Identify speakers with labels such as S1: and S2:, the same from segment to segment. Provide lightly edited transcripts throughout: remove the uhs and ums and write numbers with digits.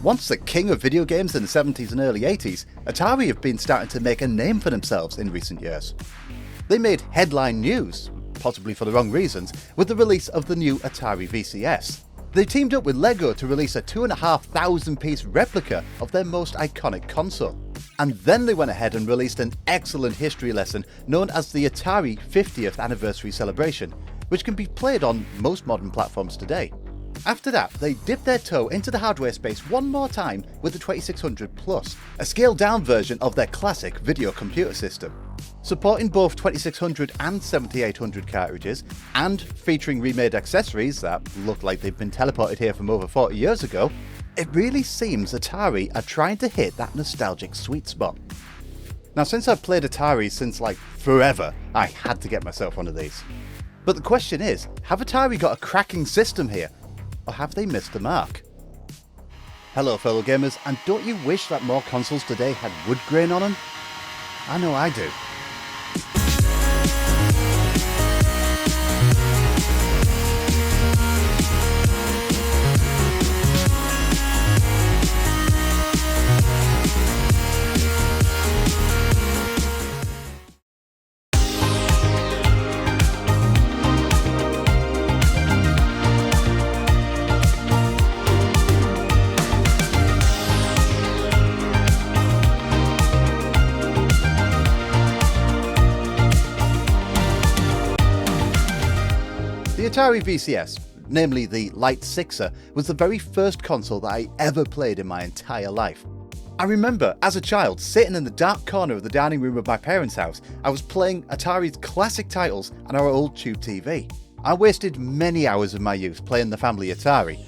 S1: Once the king of video games in the 70s and early 80s, Atari have been starting to make a name for themselves in recent years. They made headline news, possibly for the wrong reasons, with the release of the new Atari VCS. They teamed up with LEGO to release a 2,500 piece replica of their most iconic console. And then they went ahead and released an excellent history lesson known as the Atari 50th Anniversary Celebration, which can be played on most modern platforms today. After that, they dipped their toe into the hardware space one more time with the 2600 Plus, a scaled down version of their classic video computer system. Supporting both 2600 and 7800 cartridges, and featuring remade accessories that look like they've been teleported here from over 40 years ago, it really seems Atari are trying to hit that nostalgic sweet spot. Now, since I've played Atari since like forever, I had to get myself one of these. But the question is, have Atari got a cracking system here? Or have they missed the mark? Hello fellow gamers, and don't you wish that more consoles today had wood grain on them? I know I do. The Atari VCS, namely the Light Sixer, was the very first console that I ever played in my entire life. I remember, as a child, sitting in the dark corner of the dining room of my parents' house, I was playing Atari's classic titles on our old tube TV. I wasted many hours of my youth playing the family Atari,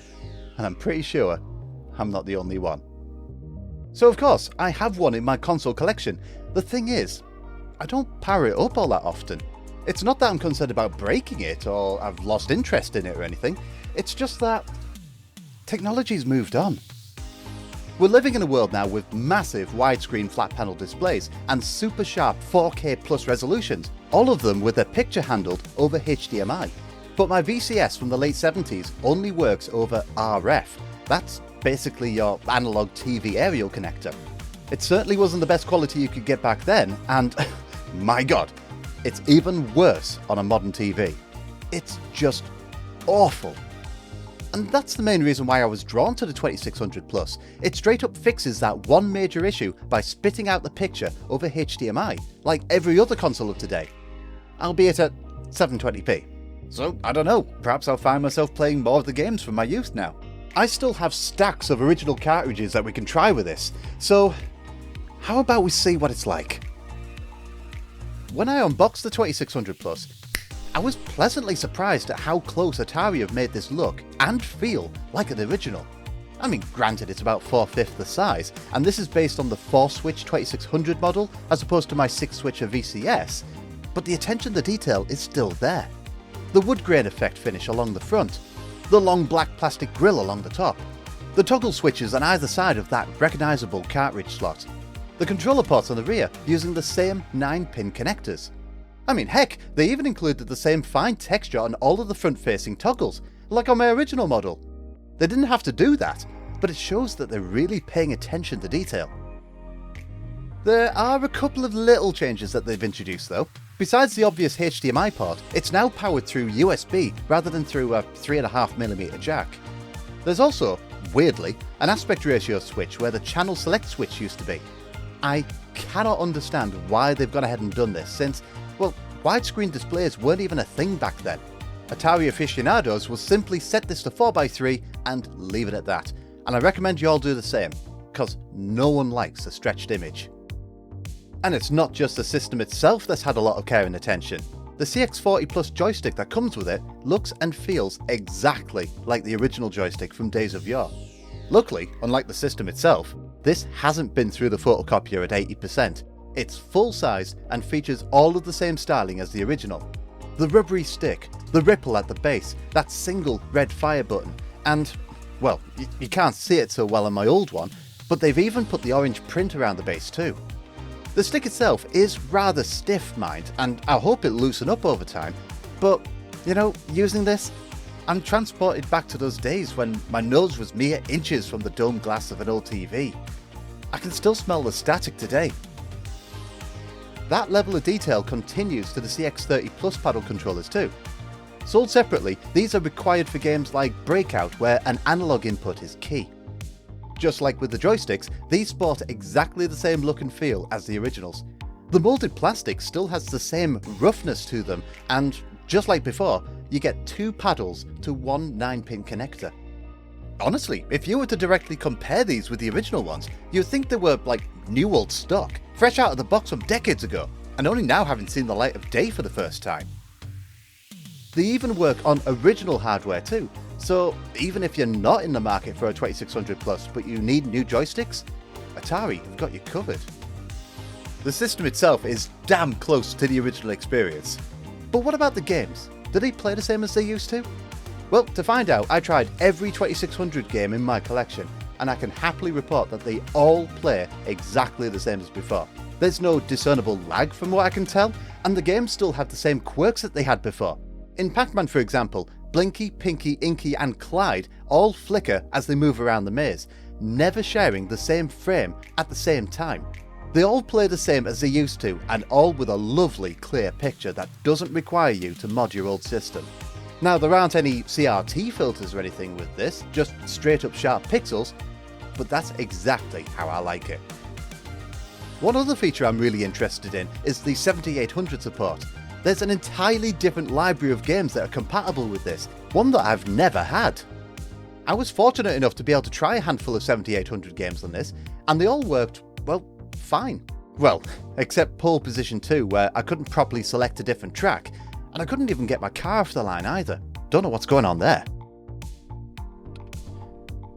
S1: and I'm pretty sure I'm not the only one. So of course, I have one in my console collection. The thing is, I don't power it up all that often. It's not that I'm concerned about breaking it or I've lost interest in it or anything, it's just that technology's moved on. We're living in a world now with massive widescreen flat panel displays and super sharp 4K plus resolutions, all of them with their picture handled over HDMI. But my VCS from the late 70s only works over RF. That's basically your analog TV aerial connector. It certainly wasn't the best quality you could get back then, and my god, it's even worse on a modern TV. It's just awful. And that's the main reason why I was drawn to the 2600 Plus. It straight up fixes that one major issue by spitting out the picture over HDMI, like every other console of today, albeit at 720p. So I don't know, perhaps I'll find myself playing more of the games from my youth now. I still have stacks of original cartridges that we can try with this, so how about we see what it's like? When I unboxed the 2600 Plus, I was pleasantly surprised at how close Atari have made this look and feel like an original. I mean, granted it's about 4/5 the size, and this is based on the 4-switch 2600 model as opposed to my 6-switcher VCS, but the attention to detail is still there. The wood grain effect finish along the front, the long black plastic grille along the top, the toggle switches on either side of that recognisable cartridge slot, the controller ports on the rear using the same 9-pin connectors. I mean heck, they even included the same fine texture on all of the front-facing toggles, like on my original model. They didn't have to do that, but it shows that they're really paying attention to detail. There are a couple of little changes that they've introduced though. Besides the obvious HDMI port, it's now powered through USB rather than through a 3.5mm jack. There's also, weirdly, an aspect ratio switch where the channel select switch used to be. I cannot understand why they've gone ahead and done this since, well, widescreen displays weren't even a thing back then. Atari aficionados will simply set this to 4:3 and leave it at that, and I recommend you all do the same, because no one likes a stretched image. And it's not just the system itself that's had a lot of care and attention. The CX40 Plus joystick that comes with it looks and feels exactly like the original joystick from days of yore. Luckily, unlike the system itself, this hasn't been through the photocopier at 80%. It's full-size and features all of the same styling as the original. The rubbery stick, the ripple at the base, that single red fire button, and, well, you can't see it so well on my old one, but they've even put the orange print around the base too. The stick itself is rather stiff, mind, and I hope it'll loosen up over time, but, you know, using this, I'm transported back to those days when my nose was mere inches from the dome glass of an old TV. I can still smell the static today. That level of detail continues to the CX30 Plus paddle controllers too. Sold separately, these are required for games like Breakout, where an analog input is key. Just like with the joysticks, these sport exactly the same look and feel as the originals. The moulded plastic still has the same roughness to them, and just like before, you get 2 paddles to one 9-pin connector. Honestly, if you were to directly compare these with the original ones, you'd think they were like new old stock, fresh out of the box from decades ago, and only now having seen the light of day for the first time. They even work on original hardware too, so even if you're not in the market for a 2600 Plus but you need new joysticks, Atari have got you covered. The system itself is damn close to the original experience. But what about the games? Do they play the same as they used to? Well, to find out, I tried every 2600 game in my collection, and I can happily report that they all play exactly the same as before. There's no discernible lag from what I can tell, and the games still have the same quirks that they had before. In Pac-Man, for example, Blinky, Pinky, Inky and Clyde all flicker as they move around the maze, never sharing the same frame at the same time. They all play the same as they used to, and all with a lovely clear picture that doesn't require you to mod your old system. Now, there aren't any CRT filters or anything with this, just straight up sharp pixels, but that's exactly how I like it. One other feature I'm really interested in is the 7800 support. There's an entirely different library of games that are compatible with this, one that I've never had. I was fortunate enough to be able to try a handful of 7800 games on this, and they all worked, well, fine. Well, except Pole Position 2, where I couldn't properly select a different track, and I couldn't even get my car off the line either. Don't know what's going on there.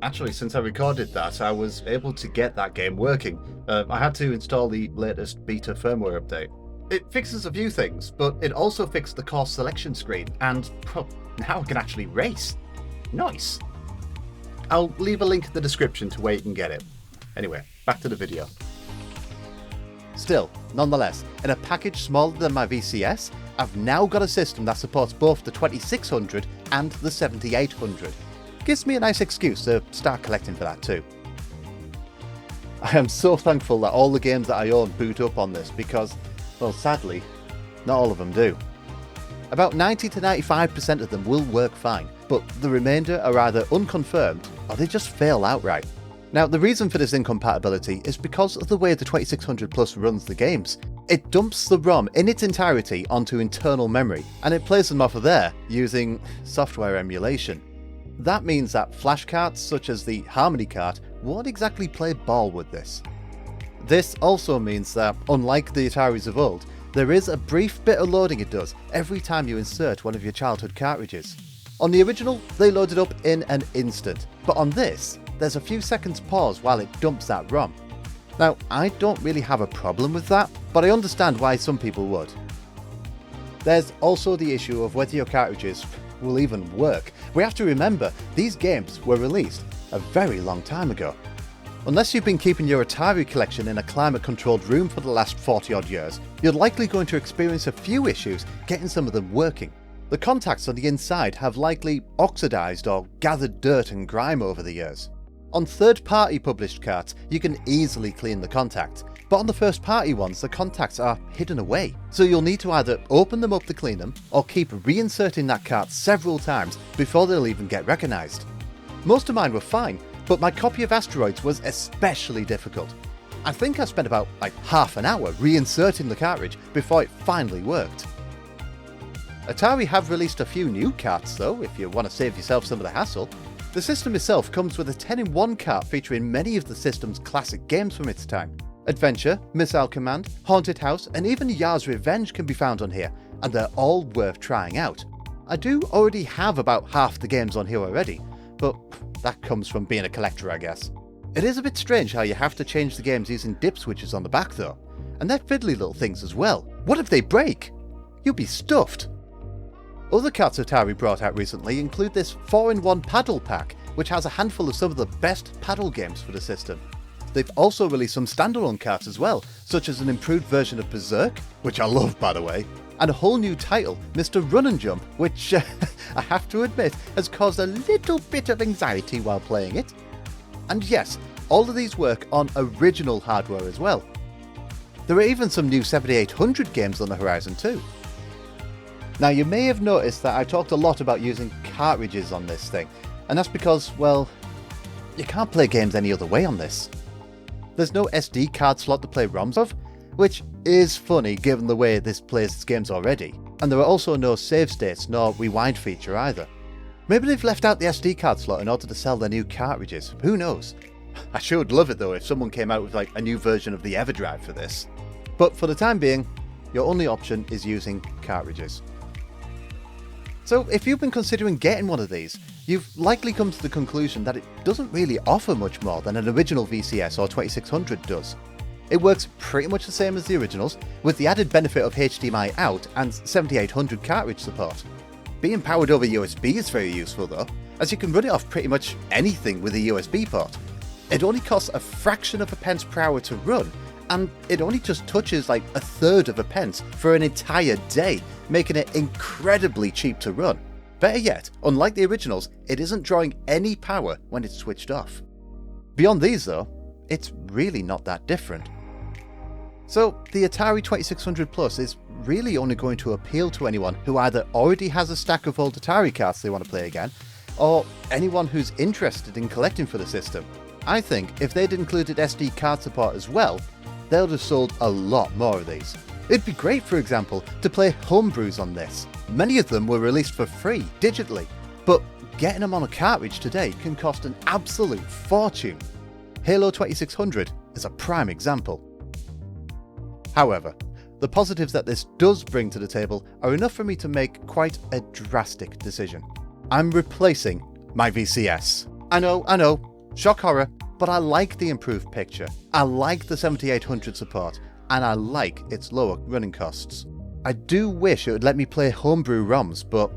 S1: Actually, since I recorded that, I was able to get that game working. I had to install the latest beta firmware update. It fixes a few things, but it also fixed the course selection screen, and well, now I can actually race. Nice. I'll leave a link in the description to where you can get it. Anyway, back to the video. Still, nonetheless, in a package smaller than my VCS, I've now got a system that supports both the 2600 and the 7800. Gives me a nice excuse to start collecting for that too. I am so thankful that all the games that I own boot up on this because, well, sadly, not all of them do. About 90 to 95% of them will work fine, but the remainder are either unconfirmed or they just fail outright. Now, the reason for this incompatibility is because of the way the 2600 Plus runs the games. It dumps the ROM in its entirety onto internal memory, and it plays them off of there using software emulation. That means that flash carts such as the Harmony cart won't exactly play ball with this. This also means that, unlike the Ataris of old, there is a brief bit of loading it does every time you insert one of your childhood cartridges. On the original, they load it up in an instant, but on this, there's a few seconds pause while it dumps that ROM. Now, I don't really have a problem with that, but I understand why some people would. There's also the issue of whether your cartridges will even work. We have to remember, these games were released a very long time ago. Unless you've been keeping your Atari collection in a climate-controlled room for the last 40 odd years, you're likely going to experience a few issues getting some of them working. The contacts on the inside have likely oxidized or gathered dirt and grime over the years. On third-party published carts, you can easily clean the contacts, but on the first-party ones, the contacts are hidden away. So you'll need to either open them up to clean them, or keep reinserting that cart several times before they'll even get recognised. Most of mine were fine, but my copy of Asteroids was especially difficult. I think I spent about half an hour reinserting the cartridge before it finally worked. Atari have released a few new carts though, if you want to save yourself some of the hassle. The system itself comes with a 10-in-1 cart featuring many of the system's classic games from its time. Adventure, Missile Command, Haunted House and even Yar's Revenge can be found on here, and they're all worth trying out. I do already have about half the games on here already, but that comes from being a collector, I guess. It is a bit strange how you have to change the games using dip switches on the back though, and they're fiddly little things as well. What if they break? You'll be stuffed. Other carts Atari brought out recently include this 4-in-1 paddle pack, which has a handful of some of the best paddle games for the system. They've also released some standalone carts as well, such as an improved version of Berserk, which I love by the way, and a whole new title, Mr. Run and Jump, which I have to admit has caused a little bit of anxiety while playing it. And yes, all of these work on original hardware as well. There are even some new 7800 games on the horizon too. Now you may have noticed that I talked a lot about using cartridges on this thing, and that's because, well, you can't play games any other way on this. There's no SD card slot to play ROMs of, which is funny given the way this plays its games already, and there are also no save states nor rewind feature either. Maybe they've left out the SD card slot in order to sell their new cartridges, who knows? I sure would love it though if someone came out with like a new version of the EverDrive for this. But for the time being, your only option is using cartridges. So if you've been considering getting one of these, you've likely come to the conclusion that it doesn't really offer much more than an original VCS or 2600 does. It works pretty much the same as the originals, with the added benefit of HDMI out and 7800 cartridge support. Being powered over USB is very useful though, as you can run it off pretty much anything with a USB port. It only costs a fraction of a pence per hour to run, and it only just touches like a third of a pence for an entire day, making it incredibly cheap to run. Better yet, unlike the originals, it isn't drawing any power when it's switched off. Beyond these though, it's really not that different. So the Atari 2600 Plus is really only going to appeal to anyone who either already has a stack of old Atari cards they want to play again, or anyone who's interested in collecting for the system. I think if they'd included SD card support as well, they'd have sold a lot more of these. It'd be great, for example, to play Homebrews on this. Many of them were released for free, digitally, but getting them on a cartridge today can cost an absolute fortune. Halo 2600 is a prime example. However, the positives that this does bring to the table are enough for me to make quite a drastic decision. I'm replacing my VCS. I know, shock horror, but I like the improved picture, I like the 7800 support, and I like its lower running costs. I do wish it would let me play Homebrew ROMs, but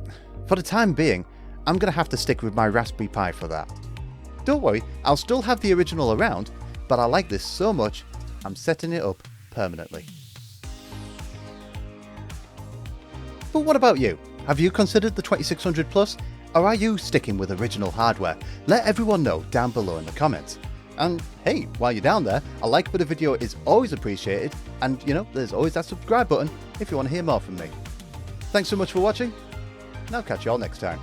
S1: for the time being, I'm going to have to stick with my Raspberry Pi for that. Don't worry, I'll still have the original around, but I like this so much, I'm setting it up permanently. But what about you? Have you considered the 2600 Plus? Or are you sticking with original hardware? Let everyone know down below in the comments. And hey, while you're down there, a like for the video is always appreciated, and you know, there's always that subscribe button if you want to hear more from me. Thanks so much for watching, and I'll catch you all next time.